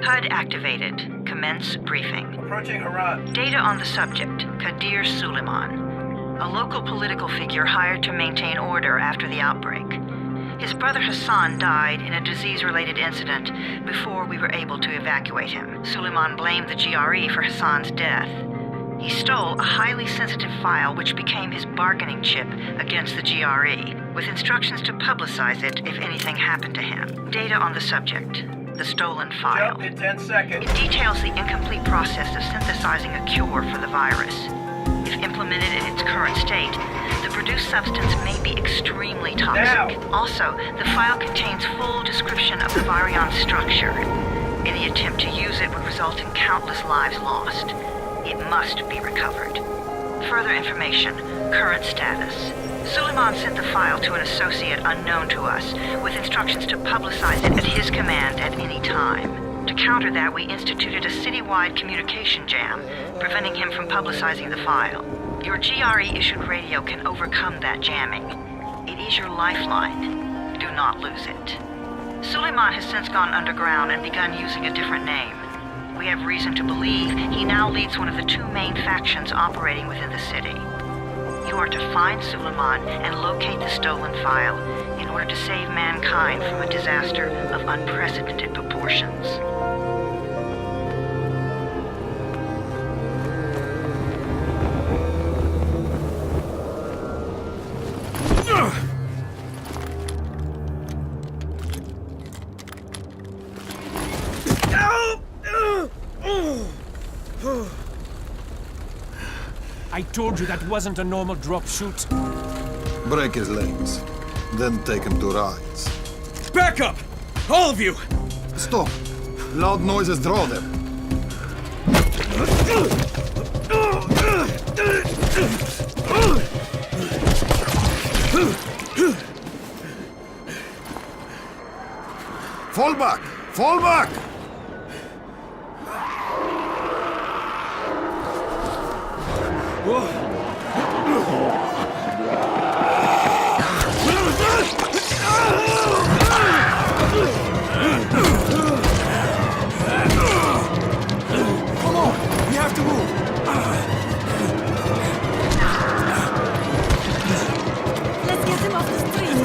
HUD activated. Commence briefing. Approaching Harad. Data on the subject, Kadir Suleiman, a local political figure hired to maintain order after the outbreak. His brother Hassan died in a disease-related incident before we were able to evacuate him. Suleiman blamed the GRE for Hassan's death. He stole a highly sensitive file which became his bargaining chip against the GRE, with instructions to publicize it if anything happened to him. Data on the subject, the stolen file. Jump in 10 seconds. It details the incomplete process of synthesizing a cure for the virus. If implemented in its current state, the produced substance may be extremely toxic. Now. Also, the file contains full description of the virion structure. Any attempt to use it would result in countless lives lost. It must be recovered. Further information, current status. Suleiman sent the file to an associate unknown to us, with instructions to publicize it at his command at any time. To counter that, we instituted a citywide communication jam, preventing him from publicizing the file. Your GRE-issued radio can overcome that jamming. It is your lifeline. Do not lose it. Suleiman has since gone underground and begun using a different name. We have reason to believe he now leads one of the two main factions operating within the city. You are to find Suleiman and locate the stolen file in order to save mankind from a disaster of unprecedented proportions. I told you that wasn't a normal drop shoot. Break his legs, then take him to rides. Back up! All of you! Stop! Loud noises draw them. Fall back! Fall back! Come on! We have to move! Let's get him off the street.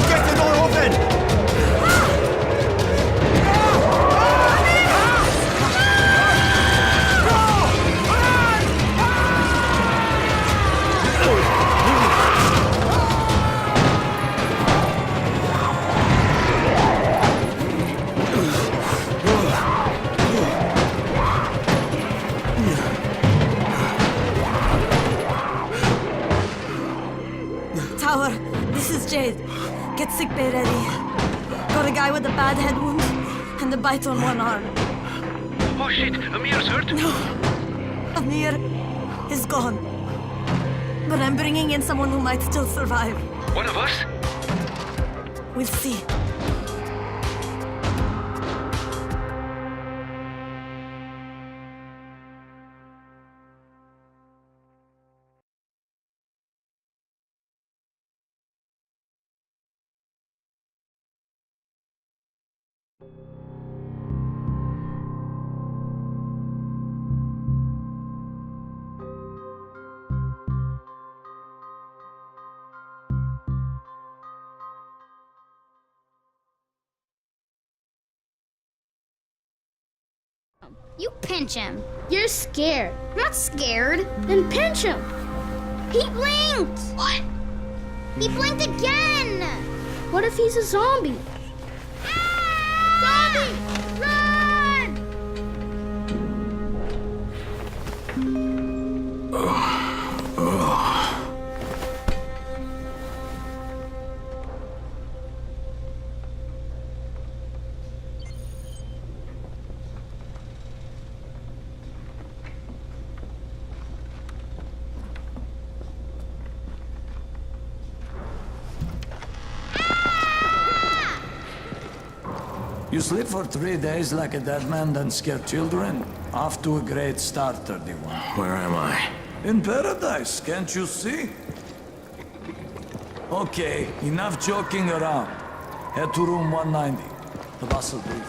Get the door open! Tower, this is Jade. Get sickbay ready. Got a guy with a bad head wound and a bite on one arm. Oh shit, Amir's hurt? Amir is gone. But I'm bringing in someone who might still survive. One of us? We'll see. You pinch him. You're scared. I'm not scared. Then pinch him. He blinked! What? He blinked again! What if he's a zombie? Ah! Zombie! Run! You sleep for 3 days like a dead man, then scare children? Off to a great start, 31. Where am I? In paradise, can't you see? Okay, enough joking around. Head to room 190. The boss will brief you.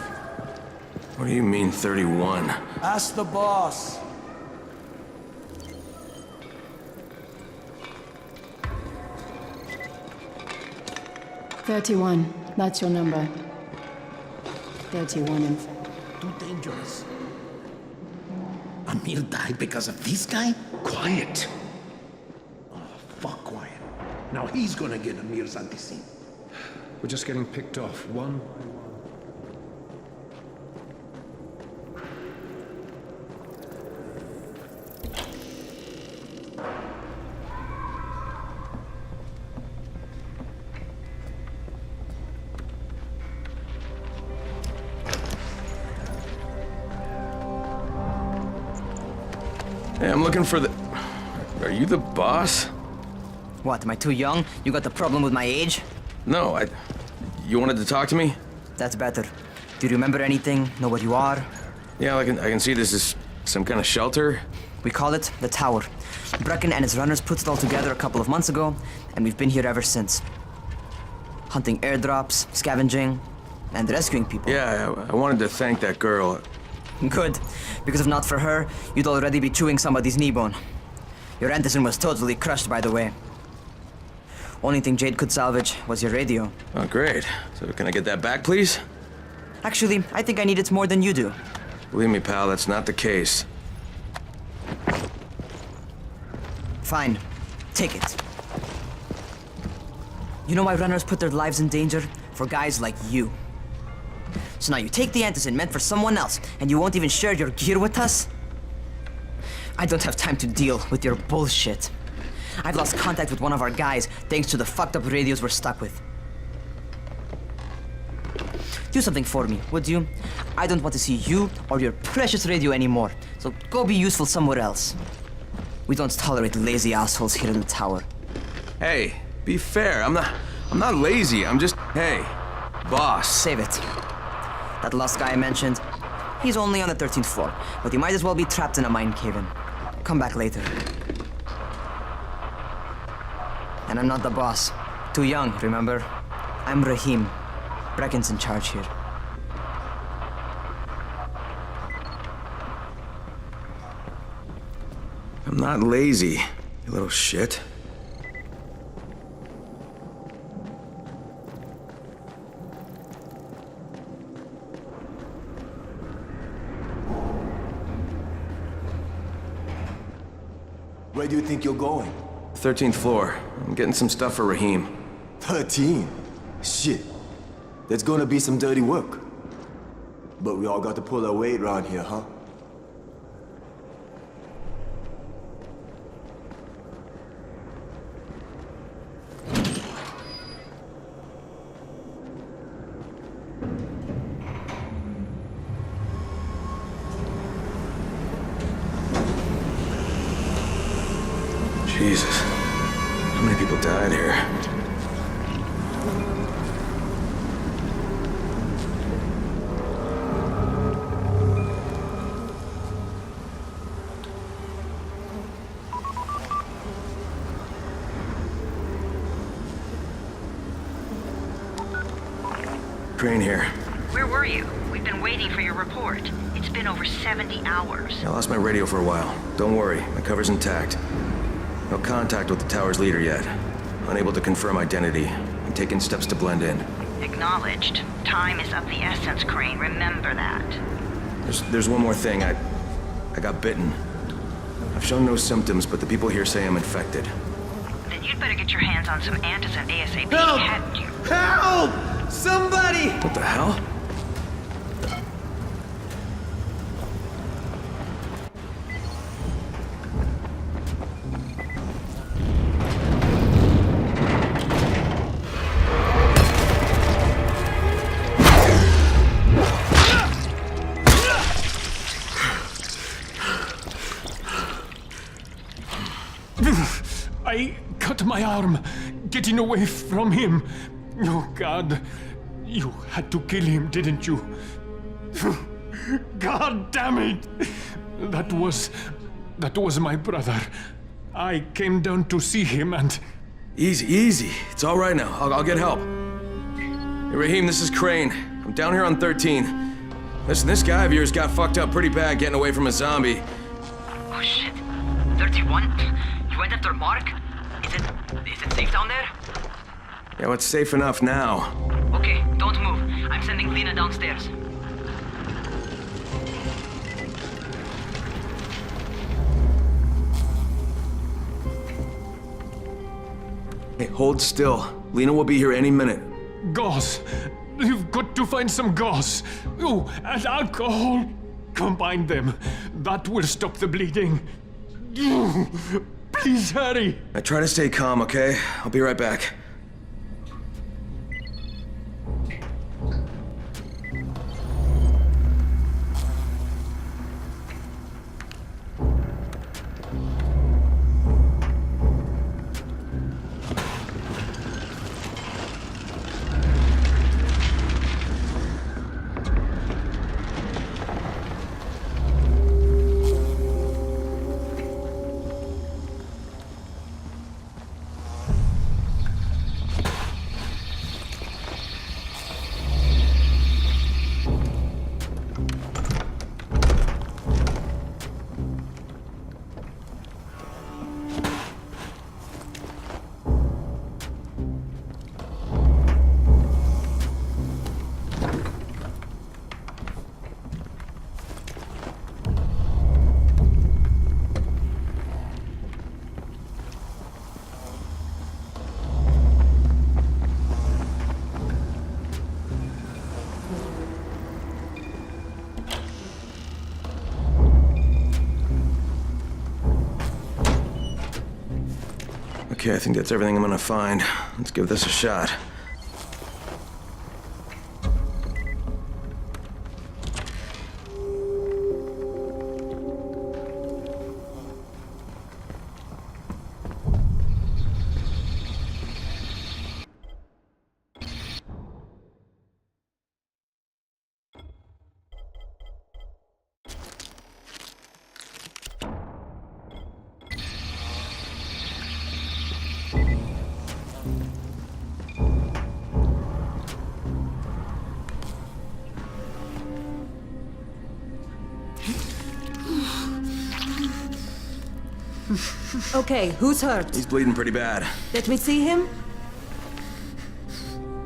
What do you mean, 31? Ask the boss. "31, that's your number. 31, in fact. Too dangerous. Amir died because of this guy? Quiet. Oh, fuck quiet. Now he's gonna get Amir's anti-scene. We're just getting picked off, one by one. Hey, I'm looking for the... Are you the boss? What, am I too young? You got the problem with my age? No, You wanted to talk to me? That's better. Do you remember anything? Know what you are? Yeah, I can see this is some kind of shelter. We call it the Tower. Brecken and his runners put it all together a couple of months ago, and we've been here ever since. Hunting airdrops, scavenging, and rescuing people. Yeah, I wanted to thank that girl. Good, because if not for her, you'd already be chewing somebody's knee bone. Your Antizin was totally crushed, by the way. Only thing Jade could salvage was your radio. Oh, great. So can I get that back, please? Actually, I think I need it more than you do. Believe me, pal, that's not the case. Fine. Take it. You know why runners put their lives in danger? For guys like you. So now you take the Antizin meant for someone else, and you won't even share your gear with us? I don't have time to deal with your bullshit. I've lost contact with one of our guys thanks to the fucked up radios we're stuck with. Do something for me, would you? I don't want to see you or your precious radio anymore, so go be useful somewhere else. We don't tolerate lazy assholes here in the Tower. Hey, be fair. I'm not lazy. I'm just... Hey, boss. Save it. That last guy I mentioned, he's only on the 13th floor, but he might as well be trapped in a mine cave-in. Come back later. And I'm not the boss. Too young, remember? I'm Rahim. Brecken's in charge here. I'm not lazy, you little shit. Where do you think you're going? 13th floor. I'm getting some stuff for Rahim. 13? Shit. There's gonna be some dirty work. But we all got to pull our weight around here, huh? Jesus. How many people died here? Crane here. Where were you? We've been waiting for your report. It's been over 70 hours. I lost my radio for a while. Don't worry, my cover's intact. No contact with the tower's leader yet. Unable to confirm identity. I'm taking steps to blend in. Acknowledged. Time is of the essence, Crane. Remember that. There's one more thing. I got bitten. I've shown no symptoms, but the people here say I'm infected. Then you'd better get your hands on some Antizin ASAP, Help! hadn't you? Help! Somebody! What the hell? I cut my arm, getting away from him. Oh, God. You had to kill him, didn't you? God damn it! That was my brother. I came down to see him and... Easy, easy. It's all right now. I'll get help. Hey, Rahim, this is Crane. I'm down here on 13. Listen, this guy of yours got fucked up pretty bad getting away from a zombie. Oh shit. 31? You went after Mark? Is it safe down there? Yeah, well, it's safe enough now. Okay, don't move. I'm sending Lena downstairs. Hey, hold still. Lena will be here any minute. Gauze. You've got to find some gauze. Oh, and alcohol. Combine them. That will stop the bleeding. Please hurry. I try to stay calm, okay? I'll be right back. Okay, I think that's everything I'm gonna find. Let's give this a shot. Okay, who's hurt? He's bleeding pretty bad. Let me see him.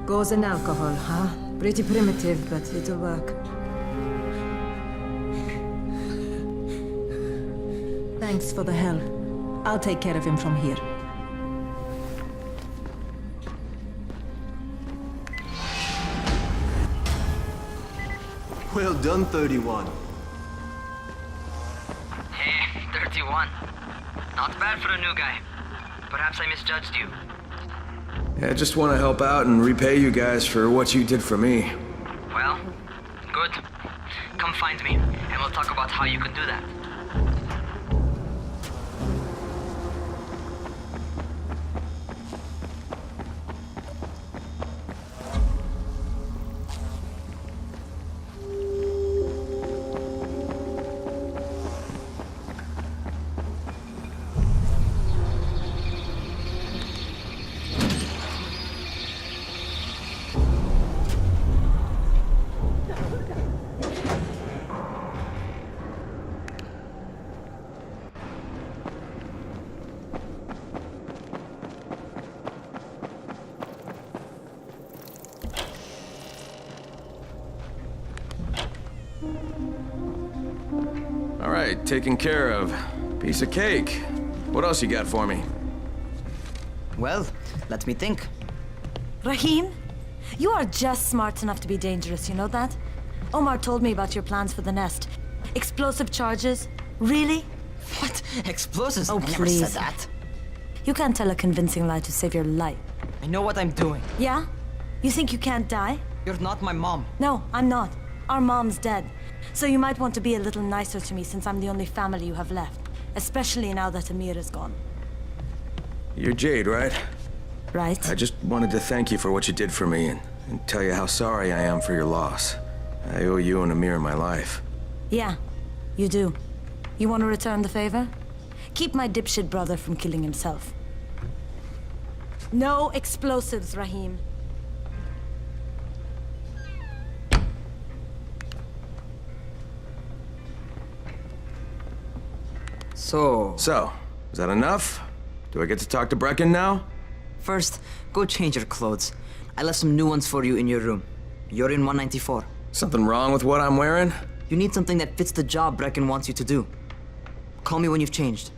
Gauze and alcohol, huh? Pretty primitive, but it'll work. Thanks for the help. I'll take care of him from here. Well done, 31. Hey, 31. Not bad for a new guy. Perhaps I misjudged you. Yeah, I just want to help out and repay you guys for what you did for me. Well, good. Come find me, and we'll talk about how you can do that. All right, taken care of. Piece of cake. What else you got for me? Well, let me think. Rahim, you are just smart enough to be dangerous, you know that? Omar told me about your plans for the nest. Explosive charges? Really? What? Explosives? Oh, I never please. said that. You can't tell a convincing lie to save your life. I know what I'm doing. Yeah? You think you can't die? You're not my mom. No, I'm not. Our mom's dead. So you might want to be a little nicer to me since I'm the only family you have left. Especially now that Amir is gone. You're Jade, right? Right. I just wanted to thank you for what you did for me, and and tell you how sorry I am for your loss. I owe you and Amir my life. Yeah, you do. You want to return the favor? Keep my dipshit brother from killing himself. No explosives, Rahim. So, is that enough? Do I get to talk to Brecken now? first, go change your clothes. I left some new ones for you in your room. You're in 194. Something wrong with what I'm wearing? You need something that fits the job Brecken wants you to do. Call me when you've changed.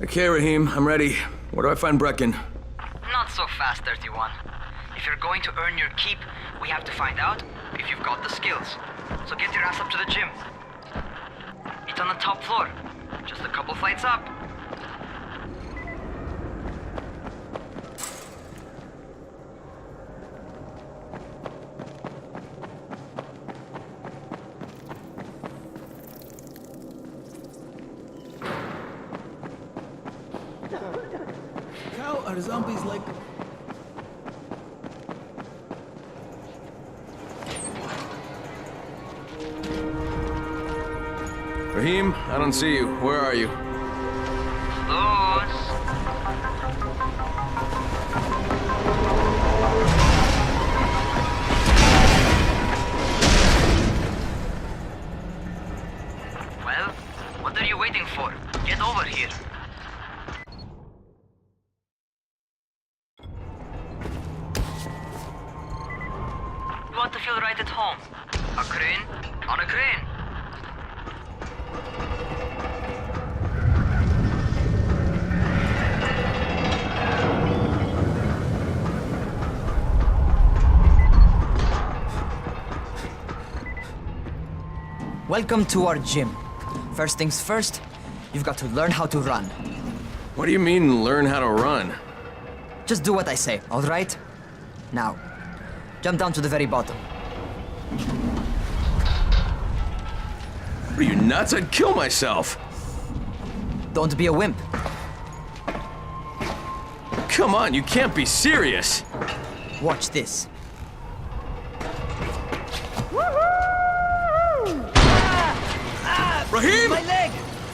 Okay, Rahim, I'm ready. Where do I find Brecken? Not so fast, 31. If you're going to earn your keep, we have to find out if you've got the skills. So get your ass up to the gym. It's on the top floor. Just a couple flights up. How are zombies like... Rahim, I don't see you. Where are you? Well, what are you waiting for? Get over here. You want to feel right at home? A crane? On a crane. Welcome to our gym. First things first, you've got to learn how to run. What do you mean, learn how to run? Just do what I say, all right? Now, jump down to the very bottom. Are you nuts? I'd kill myself. Don't be a wimp. Come on, you can't be serious. Watch this. Rahim! My leg!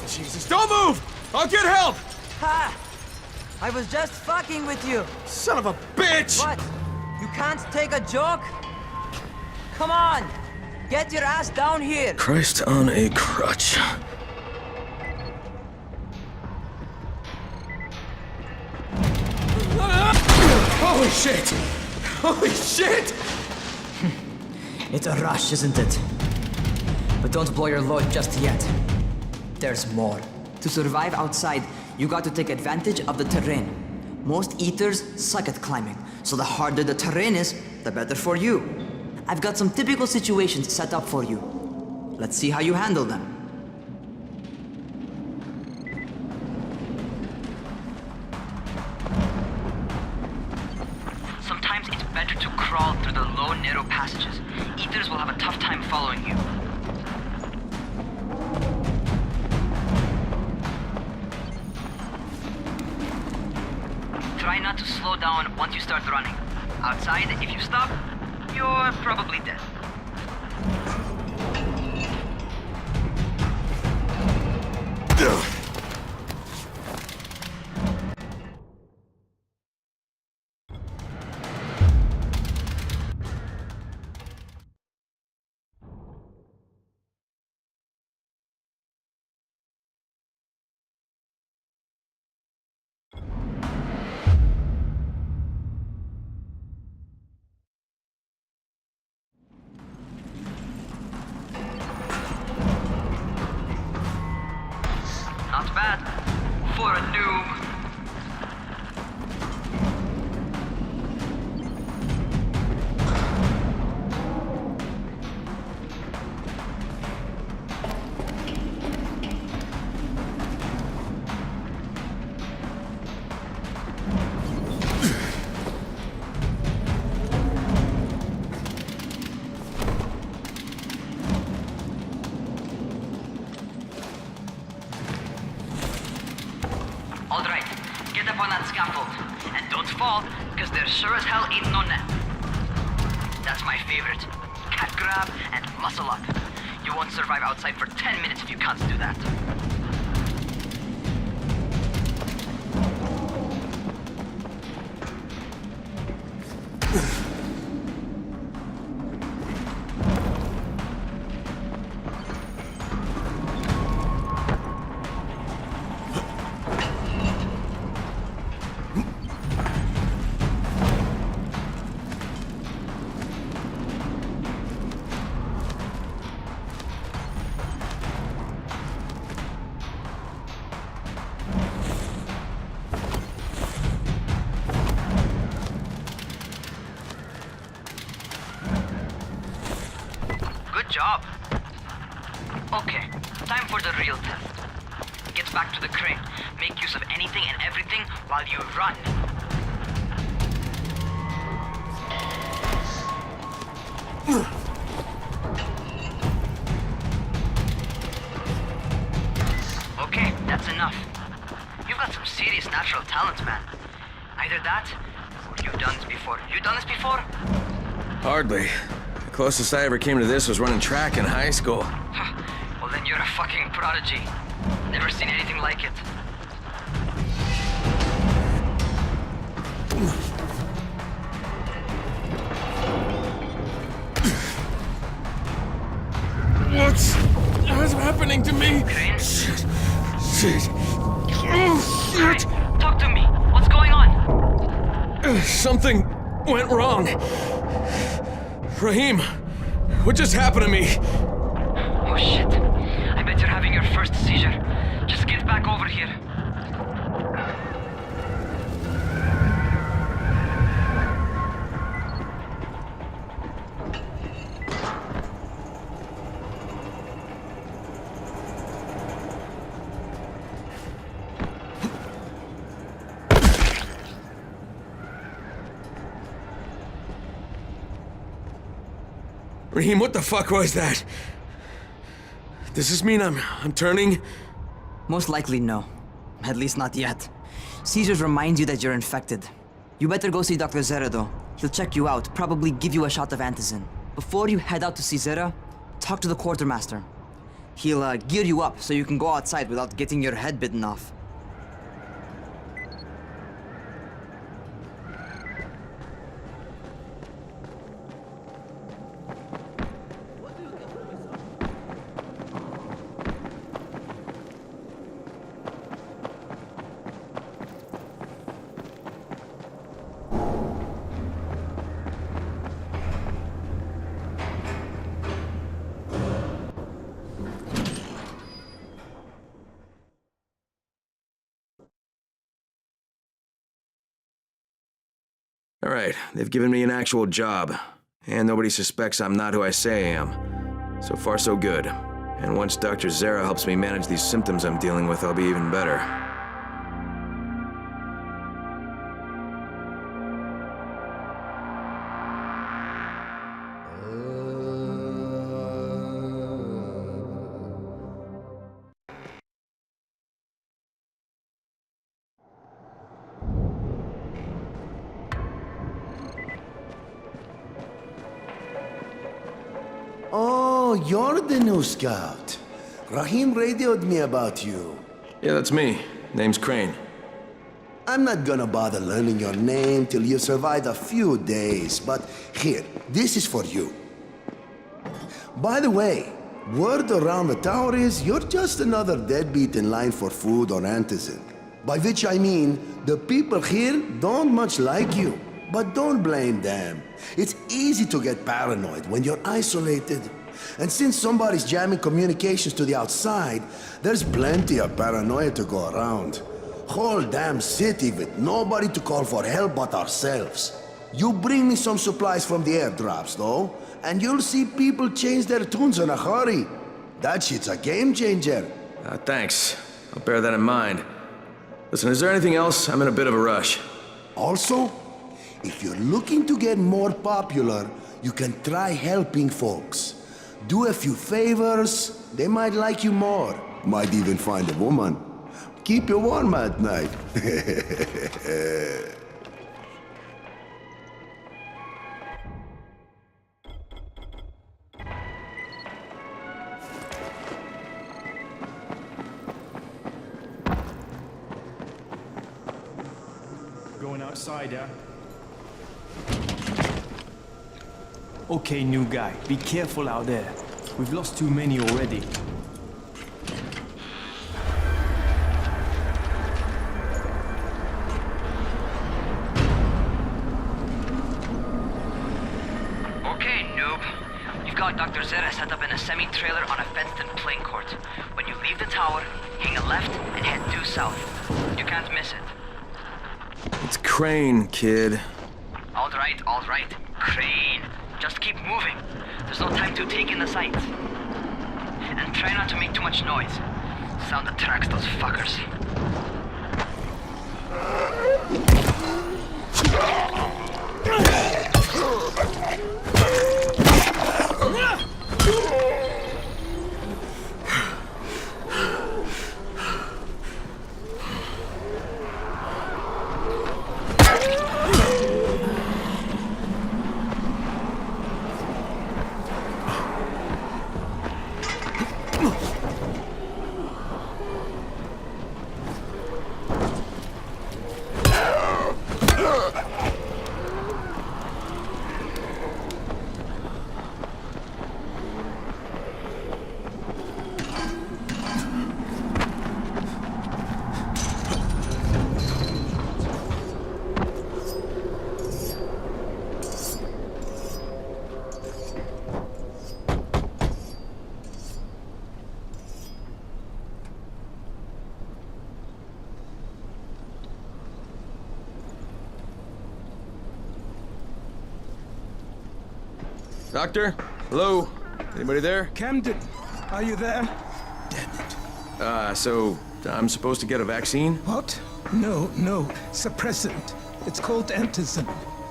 Jesus, don't move! I'll get help! Ha! I was just fucking with you. Son of a bitch! What? You can't take a joke? Come on! Get your ass down here! Christ on a crutch. Holy shit! Holy shit! It's a rush, isn't it? But don't blow your load just yet. There's more. To survive outside, you got to take advantage of the terrain. Most eaters suck at climbing, so the harder the terrain is, the better for you. I've got some typical situations set up for you. Let's see how you handle them. Sometimes it's better to crawl through the low, narrow passages. Eaters will have a tough time following you. Try not to slow down once you start running. Outside, if you stop, you're probably dead. Not bad. For a noob. Get up on that scaffold. And don't fall, because there sure as hell ain't no net. That's my favorite. Cat grab and muscle up. You won't survive outside for 10 minutes if you can't do that. Job. Okay, time for the real test. Get back to the crane. Make use of anything and everything while you run. Okay, that's enough. You've got some serious natural talents, man. Either that, or you've done this before. You done this before? Hardly. The closest I ever came to this was running track in high school. Well, then you're a fucking prodigy. Never seen anything like it. What's happening to me? Crane? Shit. Oh, shit. Talk to me. What's going on? Something went wrong. Rahim, what just happened to me? Oh shit. I bet you're having your first seizure. Just get back over here. Rahim, what the fuck was that? Does this mean I'm turning? Most likely no. At least not yet. Seizures remind you that you're infected. You better go see Dr. Zera though. He'll check you out, probably give you a shot of antizin. Before you head out to see Zera, talk to the quartermaster. He'll gear you up so you can go outside without getting your head bitten off. All right, they've given me an actual job, and nobody suspects I'm not who I say I am. So far, so good. And once Dr. Zera helps me manage these symptoms I'm dealing with, I'll be even better. Oh, you're the new scout. Rahim radioed me about you. Yeah, that's me. Name's Crane. I'm not gonna bother learning your name till you've survived a few days, but here, this is for you. By the way, word around the tower is you're just another deadbeat in line for food or antizin. By which I mean, the people here don't much like you. But don't blame them. It's easy to get paranoid when you're isolated. And since somebody's jamming communications to the outside, there's plenty of paranoia to go around. Whole damn city with nobody to call for help but ourselves. You bring me some supplies from the airdrops, though, and you'll see people change their tunes in a hurry. That shit's a game changer. Thanks. I'll bear that in mind. Listen, is there anything else? I'm in a bit of a rush. Also, if you're looking to get more popular, you can try helping folks. Do a few favors, they might like you more. Might even find a woman. Keep you warm at night. Going outside, yeah? Okay, new guy. Be careful out there. We've lost too many already. Okay, noob. You've got Dr. Zera set up in a semi-trailer on a fenced-in playing court. When you leave the tower, hang a left and head due south. You can't miss it. It's Crane, kid. All right. Crane. Just keep moving. There's no time to take in the sights. And try not to make too much noise. Sound attracts those fuckers. Doctor? Hello? Anybody there? Camden, are you there? So I'm supposed to get a vaccine? What? No. Suppressant. It's called Antizin.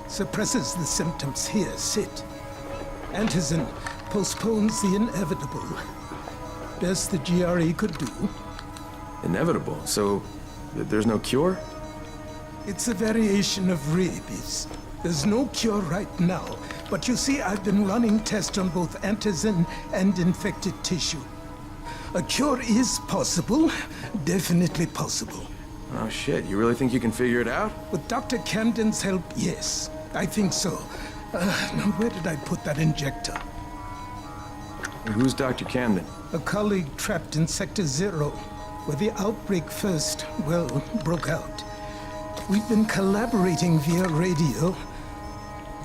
Suppresses the symptoms. Here, sit. Antizin postpones the inevitable. Best the GRE could do. Inevitable? So there's no cure? It's a variation of rabies. There's no cure right now, but you see, I've been running tests on both antizin and infected tissue. A cure is possible, definitely possible. Oh shit, you really think you can figure it out? With Dr. Camden's help, yes, I think so. Now where did I put that injector? Who's Dr. Camden? A colleague trapped in Sector 0, where the outbreak first, broke out. We've been collaborating via radio,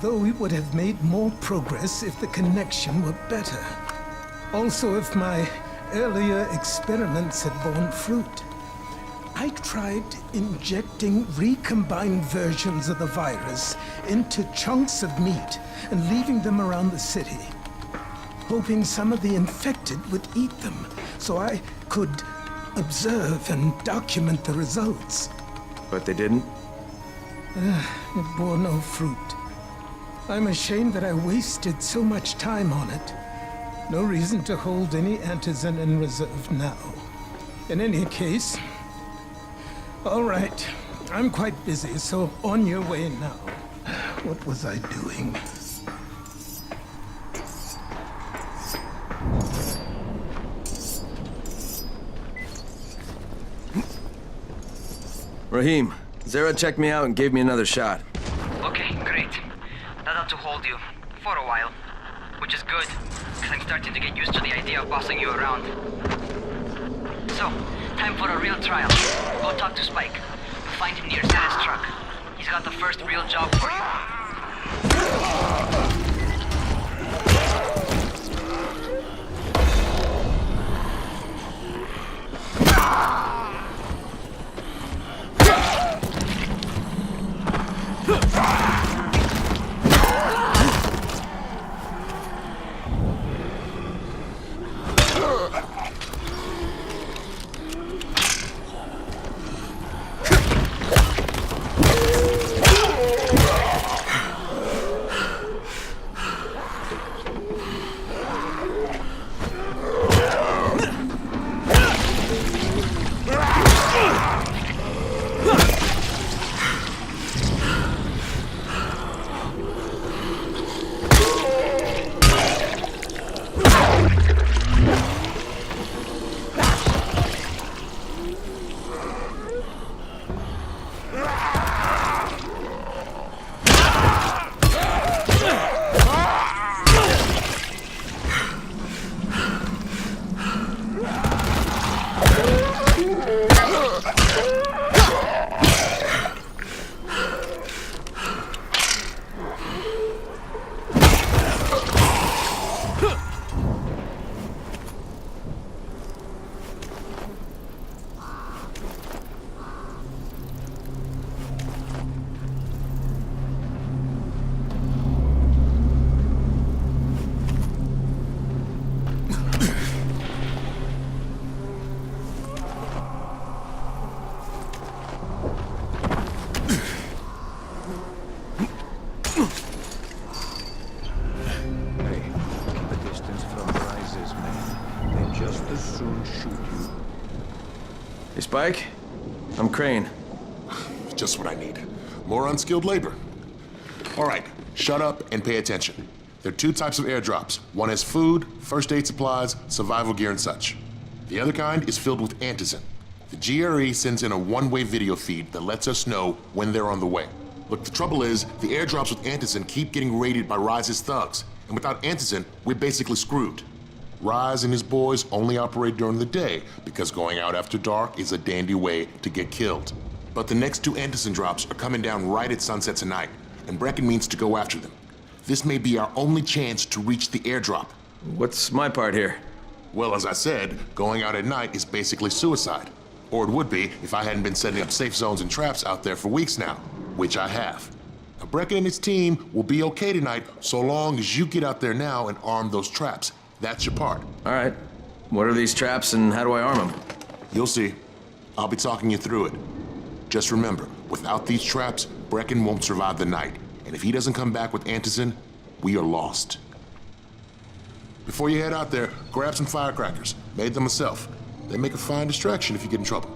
though we would have made more progress if the connection were better. Also, if my earlier experiments had borne fruit. I tried injecting recombined versions of the virus into chunks of meat and leaving them around the city, hoping some of the infected would eat them so I could observe and document the results. But they didn't? It bore no fruit. I'm ashamed that I wasted so much time on it. No reason to hold any antizin in reserve now. In any case, all right. I'm quite busy, so on your way now. What was I doing? Rahim, Zera checked me out and gave me another shot. Okay, great. That ought to hold you. For a while. Which is good, because I'm starting to get used to the idea of bossing you around. So, time for a real trial. Go talk to Spike. Find him near Zera's truck. He's got the first real job for you. Spike. I'm Crane. Just what I need. More unskilled labor. All right, shut up and pay attention. There are two types of airdrops. One has food, first aid supplies, survival gear, and such. The other kind is filled with antizin. The GRE sends in a one-way video feed that lets us know when they're on the way. Look, the trouble is, the airdrops with antizin keep getting raided by Rise's thugs, and without antizin, we're basically screwed. Rise and his boys only operate during the day because going out after dark is a dandy way to get killed. But the next two antizin drops are coming down right at sunset tonight, and Brecken means to go after them. This may be our only chance to reach the airdrop. What's my part here? Well, as I said, going out at night is basically suicide. Or it would be if I hadn't been setting up safe zones and traps out there for weeks now, which I have. Now, Brecken and his team will be okay tonight so long as you get out there now and arm those traps. That's your part. All right. What are these traps and how do I arm them? You'll see. I'll be talking you through it. Just remember, without these traps, Brecken won't survive the night. And if he doesn't come back with antizin, we are lost. Before you head out there, grab some firecrackers. Made them myself. They make a fine distraction if you get in trouble.